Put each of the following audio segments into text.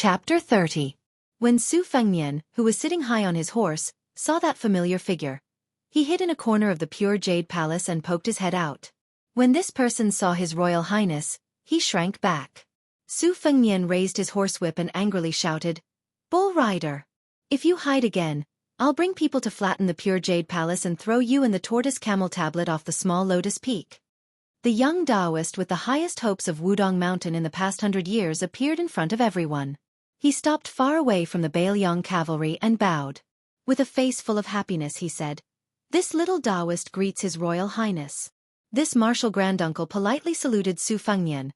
Chapter 30. When Su Fengnian, who was sitting high on his horse, saw that familiar figure, he hid in a corner of the pure jade palace and poked his head out. When this person saw His Royal Highness, he shrank back. Su Fengnian raised his horsewhip and angrily shouted, "Bull Rider! If you hide again, I'll bring people to flatten the pure jade palace and throw you and the tortoise camel tablet off the small lotus peak." The young Taoist with the highest hopes of Wudong Mountain in the past 100 years appeared in front of everyone. He stopped far away from the Bailiang cavalry and bowed. With a face full of happiness he said, "This little Taoist greets His Royal Highness." This martial granduncle politely saluted Su Fengnian,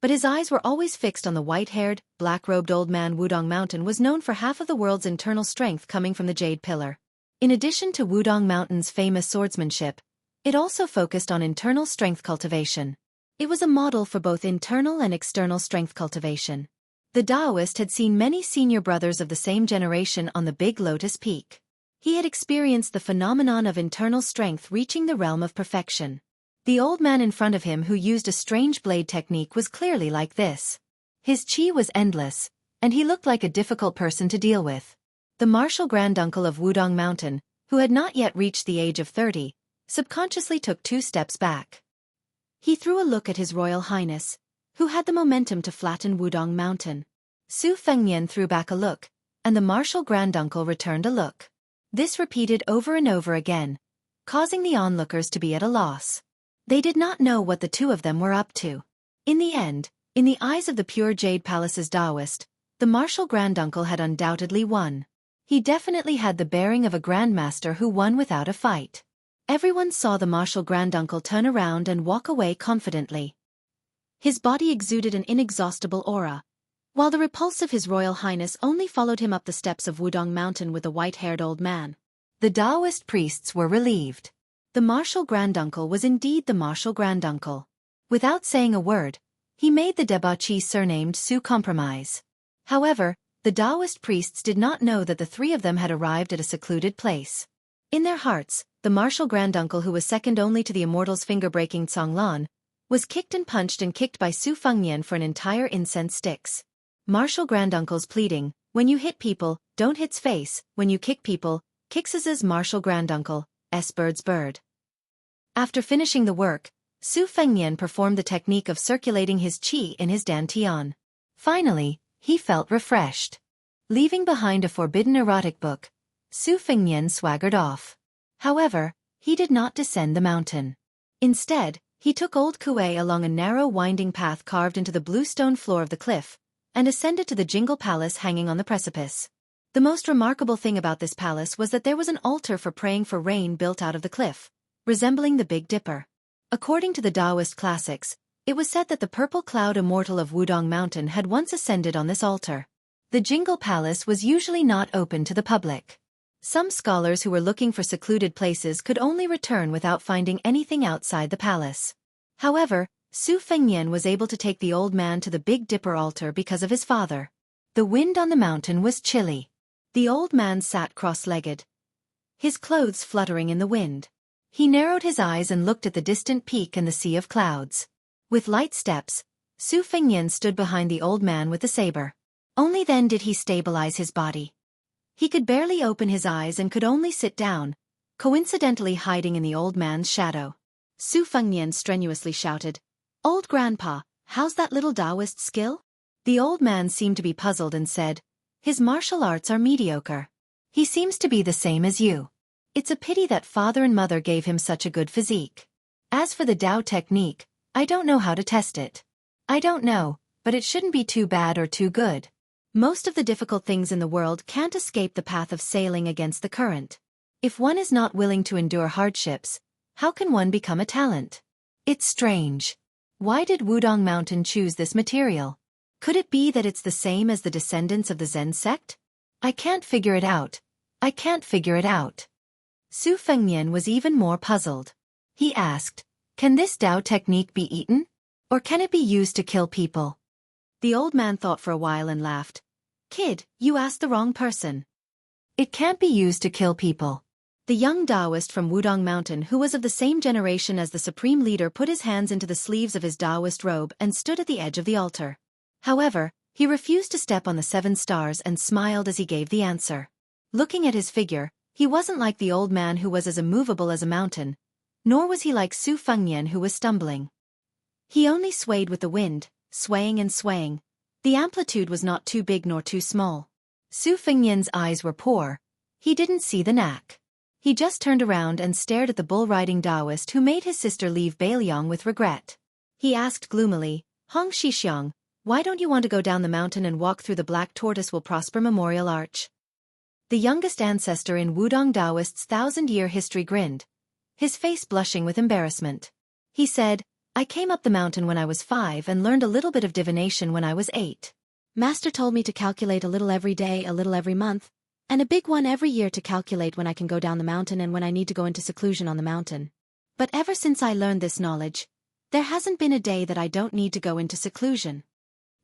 but his eyes were always fixed on the white-haired, black-robed old man. Wudong Mountain was known for half of the world's internal strength coming from the Jade Pillar. In addition to Wudong Mountain's famous swordsmanship, it also focused on internal strength cultivation. It was a model for both internal and external strength cultivation. The Taoist had seen many senior brothers of the same generation on the Big Lotus Peak. He had experienced the phenomenon of internal strength reaching the realm of perfection. The old man in front of him who used a strange blade technique was clearly like this. His chi was endless, and he looked like a difficult person to deal with. The martial granduncle of Wudong Mountain, who had not yet reached the age of 30, subconsciously took 2 steps back. He threw a look at His Royal Highness, who had the momentum to flatten Wudong Mountain. Su Fengnian threw back a look, and the martial granduncle returned a look. This repeated over and over again, causing the onlookers to be at a loss. They did not know what the two of them were up to. In the end, in the eyes of the pure Jade Palace's Taoist, the martial granduncle had undoubtedly won. He definitely had the bearing of a grandmaster who won without a fight. Everyone saw the martial granduncle turn around and walk away confidently. His body exuded an inexhaustible aura, while the repulsive His Royal Highness only followed him up the steps of Wudong Mountain with a white-haired old man. The Taoist priests were relieved. The martial granduncle was indeed the martial granduncle. Without saying a word, he made the debauchee surnamed Su compromise. However, the Taoist priests did not know that the 3 of them had arrived at a secluded place. In their hearts, the martial granduncle, who was second only to the immortal's finger-breaking Conglan, was kicked and punched by Su Fengnian for an entire incense sticks. Martial granduncle's pleading, "When you hit people, don't hit's face, when you kick people, kicks's martial granduncle, bird's bird." After finishing the work, Su Fengnian performed the technique of circulating his qi in his dantian. Finally, he felt refreshed. Leaving behind a forbidden erotic book, Su Fengnian swaggered off. However, he did not descend the mountain. Instead, he took old Kuei along a narrow winding path carved into the blue stone floor of the cliff, and ascended to the Jingle Palace hanging on the precipice. The most remarkable thing about this palace was that there was an altar for praying for rain built out of the cliff, resembling the Big Dipper. According to the Taoist classics, it was said that the purple cloud immortal of Wudong Mountain had once ascended on this altar. The Jingle Palace was usually not open to the public. Some scholars who were looking for secluded places could only return without finding anything outside the palace. However, Su Fengnian was able to take the old man to the Big Dipper altar because of his father. The wind on the mountain was chilly. The old man sat cross-legged, his clothes fluttering in the wind. He narrowed his eyes and looked at the distant peak and the sea of clouds. With light steps, Su Fengnian stood behind the old man with the saber. Only then did he stabilize his body. He could barely open his eyes and could only sit down, coincidentally hiding in the old man's shadow. Su Fengnian strenuously shouted, "Old Grandpa, how's that little Taoist skill?" The old man seemed to be puzzled and said, "His martial arts are mediocre. He seems to be the same as you. It's a pity that father and mother gave him such a good physique. As for the Tao technique, I don't know how to test it. I don't know, but it shouldn't be too bad or too good. Most of the difficult things in the world can't escape the path of sailing against the current. If one is not willing to endure hardships, how can one become a talent? It's strange. Why did Wudong Mountain choose this material? Could it be that it's the same as the descendants of the Zen sect? I can't figure it out. I can't figure it out." Su Fengnian was even more puzzled. He asked, "Can this Tao technique be eaten? Or can it be used to kill people?" The old man thought for a while and laughed. "Kid, you asked the wrong person. It can't be used to kill people." The young Taoist from Wudong Mountain, who was of the same generation as the supreme leader, put his hands into the sleeves of his Taoist robe and stood at the edge of the altar. However, He refused to step on the 7 stars and smiled as he gave the answer. Looking at his figure, he wasn't like the old man who was as immovable as a mountain, nor was he like Su Fengnian who was stumbling. He only swayed with the wind, swaying and swaying. The amplitude was not too big nor too small. Su Fengnian's eyes were poor. He didn't see the knack. He just turned around and stared at the bull-riding Taoist who made his sister leave Bailiang with regret. He asked gloomily, Hong Shixiang, why don't you want to go down the mountain and walk through the Black Tortoise Will Prosper Memorial Arch? The youngest ancestor in Wudong Taoist's 1,000-year history grinned, his face blushing with embarrassment. He said, I came up the mountain when I was 5 and learned a little bit of divination when I was 8. Master told me to calculate a little every day, a little every month, and a big one every year to calculate when I can go down the mountain and when I need to go into seclusion on the mountain. But ever since I learned this knowledge, there hasn't been a day that I don't need to go into seclusion.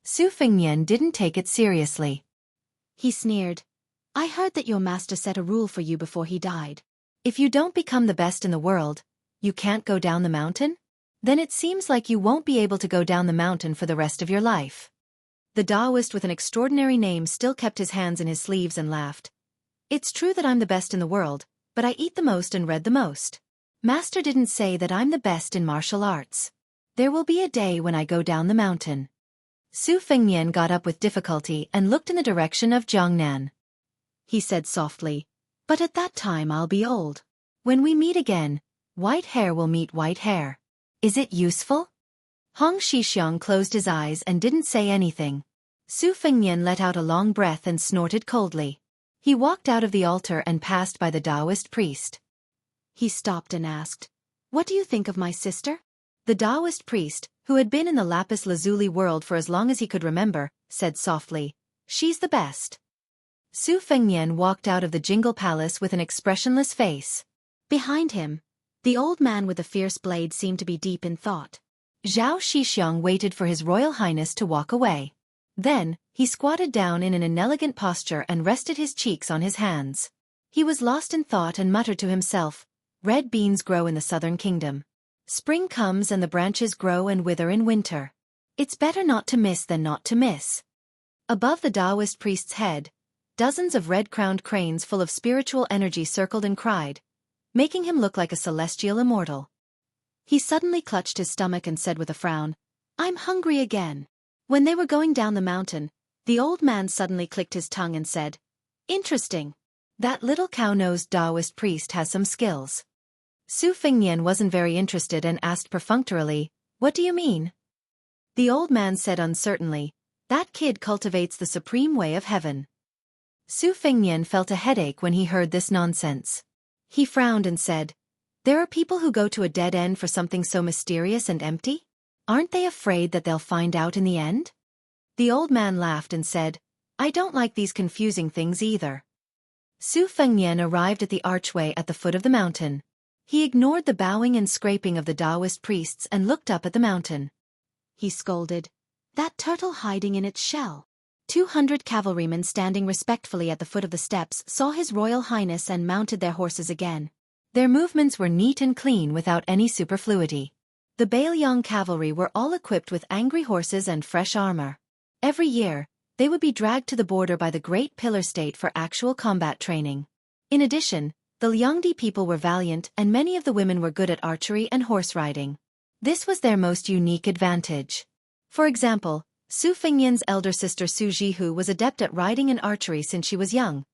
Su Fengnian didn't take it seriously. He sneered. I heard that your master set a rule for you before he died. If you don't become the best in the world, you can't go down the mountain? Then it seems like you won't be able to go down the mountain for the rest of your life. The Taoist with an extraordinary name still kept his hands in his sleeves and laughed. It's true that I'm the best in the world, but I eat the most and read the most. Master didn't say that I'm the best in martial arts. There will be a day when I go down the mountain. Su Fengnian got up with difficulty and looked in the direction of Jiangnan. He said softly, but at that time I'll be old. When we meet again, white hair will meet white hair. Is it useful? Hong Shixiang closed his eyes and didn't say anything. Su Fengnian let out a long breath and snorted coldly. He walked out of the altar and passed by the Taoist priest. He stopped and asked, What do you think of my sister? The Taoist priest, who had been in the lapis lazuli world for as long as he could remember, said softly, She's the best. Su Fengnian walked out of the Jingle Palace with an expressionless face. Behind him, the old man with the fierce blade seemed to be deep in thought. Zhao Shixiang waited for His Royal Highness to walk away. Then, he squatted down in an inelegant posture and rested his cheeks on his hands. He was lost in thought and muttered to himself, Red beans grow in the southern kingdom. Spring comes and the branches grow and wither in winter. It's better not to miss than not to miss. Above the Taoist priest's head, dozens of red-crowned cranes full of spiritual energy circled and cried, making him look like a celestial immortal. He suddenly clutched his stomach and said with a frown, I'm hungry again. When they were going down the mountain, the old man suddenly clicked his tongue and said, Interesting. That little cow-nosed Taoist priest has some skills. Su Fengnian wasn't very interested and asked perfunctorily, What do you mean? The old man said uncertainly, That kid cultivates the supreme way of heaven. Su Fengnian felt a headache when he heard this nonsense. He frowned and said, There are people who go to a dead end for something so mysterious and empty? Aren't they afraid that they'll find out in the end? The old man laughed and said, I don't like these confusing things either. Su Fengnian arrived at the archway at the foot of the mountain. He ignored the bowing and scraping of the Taoist priests and looked up at the mountain. He scolded, That turtle hiding in its shell. 200 cavalrymen standing respectfully at the foot of the steps saw His Royal Highness and mounted their horses again. Their movements were neat and clean without any superfluity. The Bailiang cavalry were all equipped with angry horses and fresh armor. Every year, they would be dragged to the border by the Great Pillar State for actual combat training. In addition, the Liangdi people were valiant and many of the women were good at archery and horse riding. This was their most unique advantage. For example, Su Fengnian's elder sister Su Jihu was adept at riding and archery since she was young.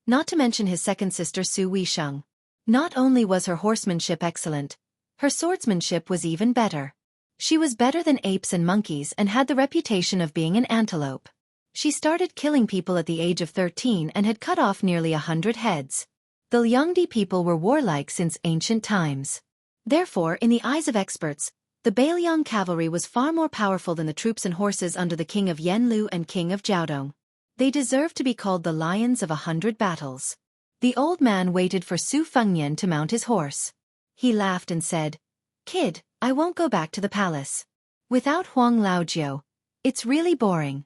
Not to mention his second sister Su Weisheng. Not only was her horsemanship excellent, her swordsmanship was even better. She was better than apes and monkeys and had the reputation of being an antelope. She started killing people at the age of 13 and had cut off nearly 100 heads. The Liangdi people were warlike since ancient times. Therefore, in the eyes of experts, the Bailiang cavalry was far more powerful than the troops and horses under the king of Yanlu and king of Jiaodong. They deserved to be called the lions of 100 battles. The old man waited for Su Fengnian to mount his horse. He laughed and said, Kid, I won't go back to the palace. Without Huang Laojiu, it's really boring.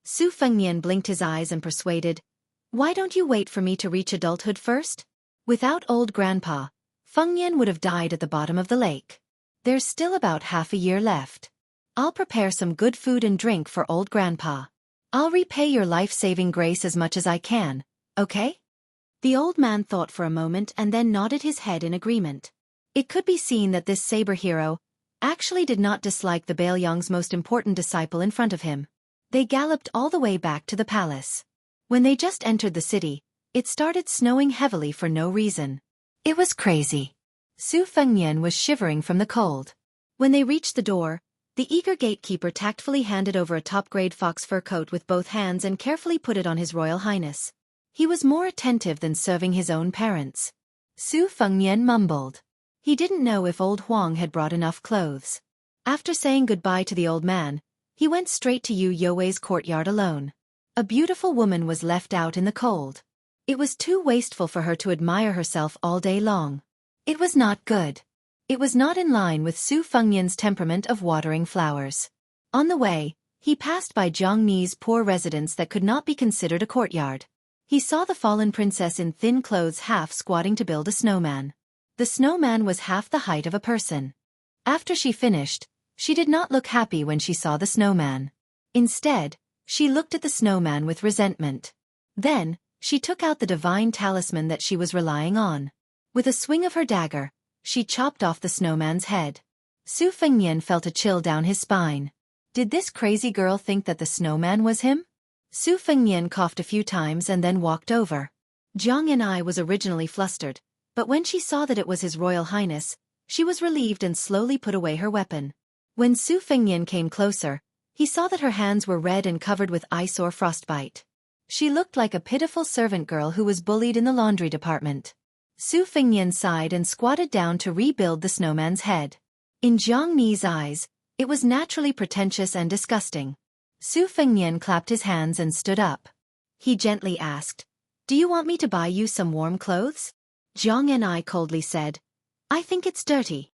Su Fengnian blinked his eyes and persuaded, Why don't you wait for me to reach adulthood first? Without old grandpa, Fengnian would have died at the bottom of the lake. There's still about half a year left. I'll prepare some good food and drink for old grandpa. I'll repay your life-saving grace as much as I can, okay? The old man thought for a moment and then nodded his head in agreement. It could be seen that this saber hero actually did not dislike the Baelyong's most important disciple in front of him. They galloped all the way back to the palace. When they just entered the city, it started snowing heavily for no reason. It was crazy. Su Fengnian was shivering from the cold. When they reached the door, the eager gatekeeper tactfully handed over a top-grade fox fur coat with both hands and carefully put it on His Royal Highness. He was more attentive than serving his own parents. Su Fengnian mumbled. He didn't know if old Huang had brought enough clothes. After saying goodbye to the old man, he went straight to Yu Youwei's courtyard alone. A beautiful woman was left out in the cold. It was too wasteful for her to admire herself all day long. It was not good. It was not in line with Su Fengnian's temperament of watering flowers. On the way, he passed by Zhang Ni's poor residence that could not be considered a courtyard. He saw the fallen princess in thin clothes half squatting to build a snowman. The snowman was half the height of a person. After she finished, she did not look happy when she saw the snowman. Instead, she looked at the snowman with resentment. Then, she took out the divine talisman that she was relying on. With a swing of her dagger, she chopped off the snowman's head. Su Fengnian felt a chill down his spine. Did this crazy girl think that the snowman was him? Su Fengnian coughed a few times and then walked over. Zhang Yan'ai was originally flustered, but when she saw that it was His Royal Highness, she was relieved and slowly put away her weapon. When Su Fengnian came closer, he saw that her hands were red and covered with ice or frostbite. She looked like a pitiful servant girl who was bullied in the laundry department. Su Fengnian sighed and squatted down to rebuild the snowman's head. In Zhang Ni's eyes, it was naturally pretentious and disgusting. Su Fengnian clapped his hands and stood up. He gently asked, "Do you want me to buy you some warm clothes?" Zhang Yan'ai coldly said, "I think it's dirty."